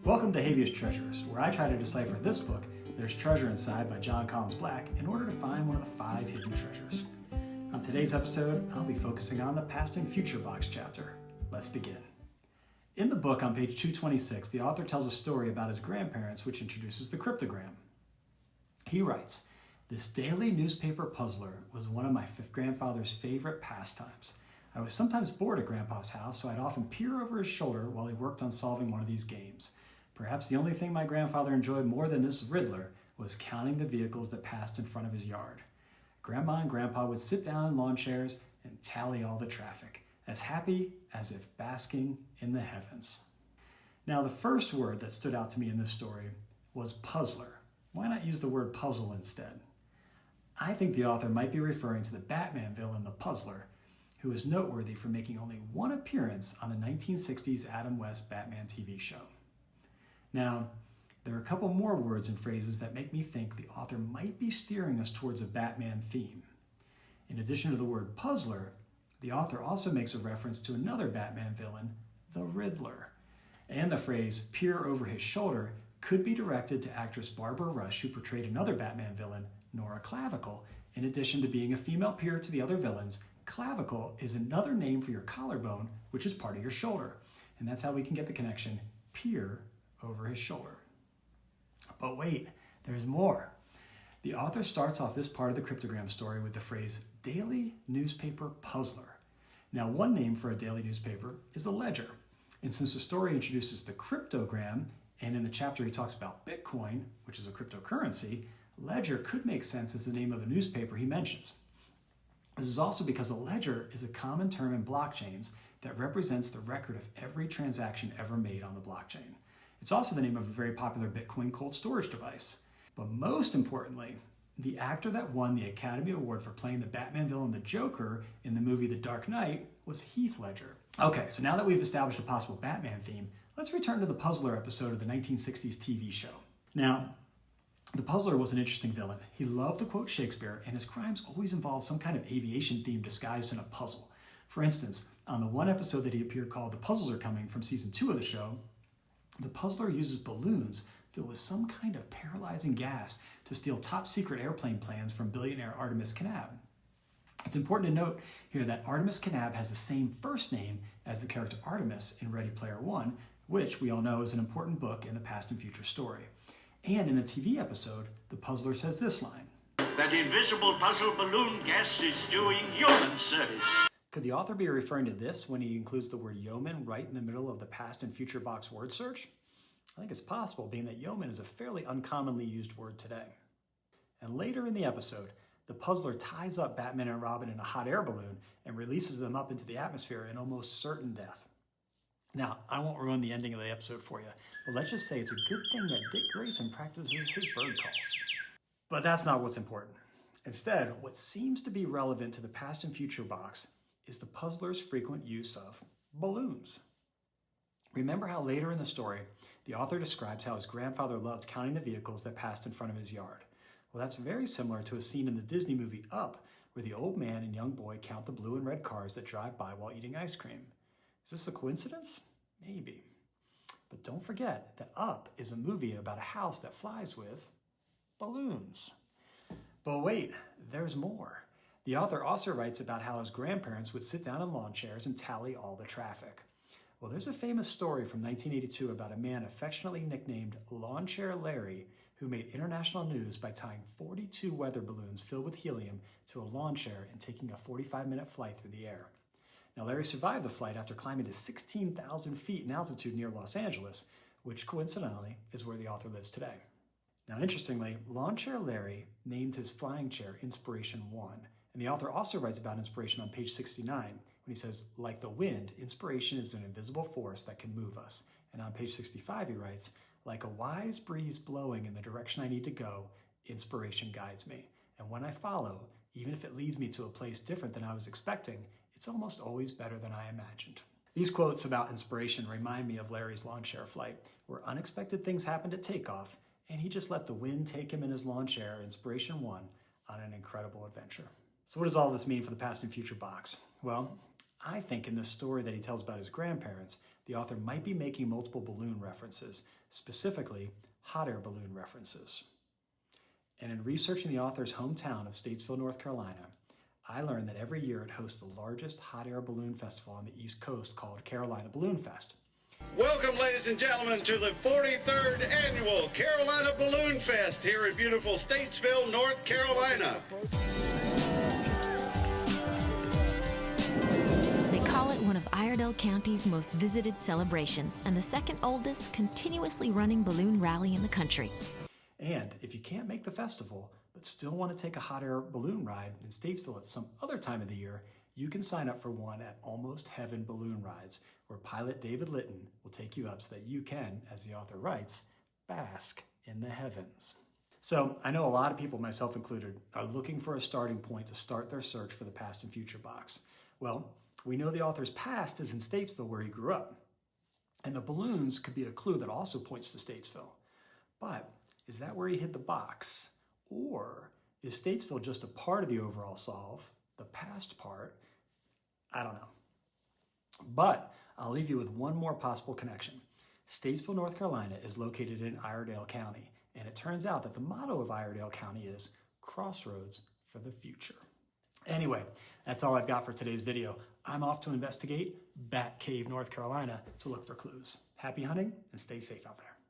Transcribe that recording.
Welcome to Aviation Treasures, where I try to decipher this book, There's Treasure Inside by Jon Collins Black, in order to find one of the 5 hidden treasures. On today's episode, I'll be focusing on the Past and Future box chapter. Let's begin. In the book on page 226, the author tells a story about his grandparents, which introduces the cryptogram. He writes, "This daily newspaper puzzler was one of my grandfather's favorite pastimes. I was sometimes bored at Grandpa's house, so I'd often peer over his shoulder while he worked on solving one of these games. Perhaps the only thing my grandfather enjoyed more than this riddler was counting the vehicles that passed in front of his yard. Grandma and Grandpa would sit down in lawn chairs and tally all the traffic, as happy as if basking in the heavens." Now, the first word that stood out to me in this story was puzzler. Why not use the word puzzle instead? I think the author might be referring to the Batman villain, the Puzzler, who is noteworthy for making only one appearance on the 1960s Adam West Batman TV show. Now, there are a couple more words and phrases that make me think the author might be steering us towards a Batman theme. In addition to the word puzzler, the author also makes a reference to another Batman villain, the Riddler. And the phrase peer over his shoulder could be directed to actress Barbara Rush, who portrayed another Batman villain, Nora Clavicle. In addition to being a female peer to the other villains, clavicle is another name for your collarbone, which is part of your shoulder. And that's how we can get the connection, peer over his shoulder. But wait, there's more. The author starts off this part of the cryptogram story with the phrase daily newspaper puzzler. Now, one name for a daily newspaper is a ledger. And since the story introduces the cryptogram, and in the chapter he talks about Bitcoin, which is a cryptocurrency, ledger could make sense as the name of a newspaper he mentions. This is also because a ledger is a common term in blockchains that represents the record of every transaction ever made on the blockchain. It's also the name of a very popular Bitcoin cold storage device. But most importantly, the actor that won the Academy Award for playing the Batman villain, the Joker, in the movie The Dark Knight was Heath Ledger. Okay, so now that we've established a possible Batman theme, let's return to the Puzzler episode of the 1960s TV show. Now, the Puzzler was an interesting villain. He loved to quote Shakespeare, and his crimes always involved some kind of aviation theme disguised in a puzzle. For instance, on the one episode that he appeared called The Puzzles Are Coming from season 2 of the show, the Puzzler uses balloons filled with some kind of paralyzing gas to steal top secret airplane plans from billionaire Artemis Knab. It's important to note here that Artemis Knab has the same first name as the character Artemis in Ready Player One, which we all know is an important book in the Past and Future story. And in the TV episode, the Puzzler says this line: "That invisible puzzle balloon gas is doing yeoman service." Could the author be referring to this when he includes the word yeoman right in the middle of the Past and Future box word search? I think it's possible, being that yeoman is a fairly uncommonly used word today. And later in the episode, the Puzzler ties up Batman and Robin in a hot air balloon and releases them up into the atmosphere in almost certain death. Now, I won't ruin the ending of the episode for you, but let's just say it's a good thing that Dick Grayson practices his bird calls. But that's not what's important. Instead, what seems to be relevant to the Past and Future box is the Puzzler's frequent use of balloons. Remember how later in the story, the author describes how his grandfather loved counting the vehicles that passed in front of his yard. Well, that's very similar to a scene in the Disney movie Up, where the old man and young boy count the blue and red cars that drive by while eating ice cream. Is this a coincidence? Maybe. But don't forget that Up is a movie about a house that flies with balloons. But wait, there's more. The author also writes about how his grandparents would sit down in lawn chairs and tally all the traffic. Well, there's a famous story from 1982 about a man affectionately nicknamed Lawn Chair Larry, who made international news by tying 42 weather balloons filled with helium to a lawn chair and taking a 45-minute flight through the air. Now, Larry survived the flight after climbing to 16,000 feet in altitude near Los Angeles, which coincidentally is where the author lives today. Now, interestingly, Lawn Chair Larry named his flying chair Inspiration 1, and the author also writes about inspiration on page 69 when he says, "Like the wind, inspiration is an invisible force that can move us." And on page 65 he writes, "Like a wise breeze blowing in the direction I need to go, inspiration guides me. And when I follow, even if it leads me to a place different than I was expecting, it's almost always better than I imagined." These quotes about inspiration remind me of Larry's lawn chair flight, where unexpected things happened at takeoff, and he just let the wind take him in his lawn chair, Inspiration 1, on an incredible adventure. So what does all this mean for the Past and Future box? Well, I think in the story that he tells about his grandparents, the the author might be making multiple balloon references, specifically hot air balloon references. And in researching the author's hometown of Statesville, North Carolina, I learned that every year it hosts the largest hot air balloon festival on the East Coast called Carolina Balloon Fest. Welcome, ladies and gentlemen, to the 43rd Annual Carolina Balloon Fest here in beautiful Statesville, North Carolina. They call it one of Iredell County's most visited celebrations and the second oldest continuously running balloon rally in the country. And if you can't make the festival, but still want to take a hot air balloon ride in Statesville at some other time of the year, you can sign up for one at Almost Heaven Balloon Rides, where pilot David Litton will take you up so that you can, as the author writes, bask in the heavens. So I know a lot of people, myself included, are looking for a starting point to start their search for the past and future box. Well, we know the author's past is in Statesville, where he grew up. And the balloons could be a clue that also points to Statesville. But is that where he hid the box? Or is Statesville just a part of the overall solve, the past part? I don't know. But I'll leave you with one more possible connection. Statesville, North Carolina is located in Iredell County, and it turns out that the motto of Iredell County is Crossroads for the Future. Anyway, that's all I've got for today's video. I'm off to investigate Bat Cave, North Carolina to look for clues. Happy hunting and stay safe out there.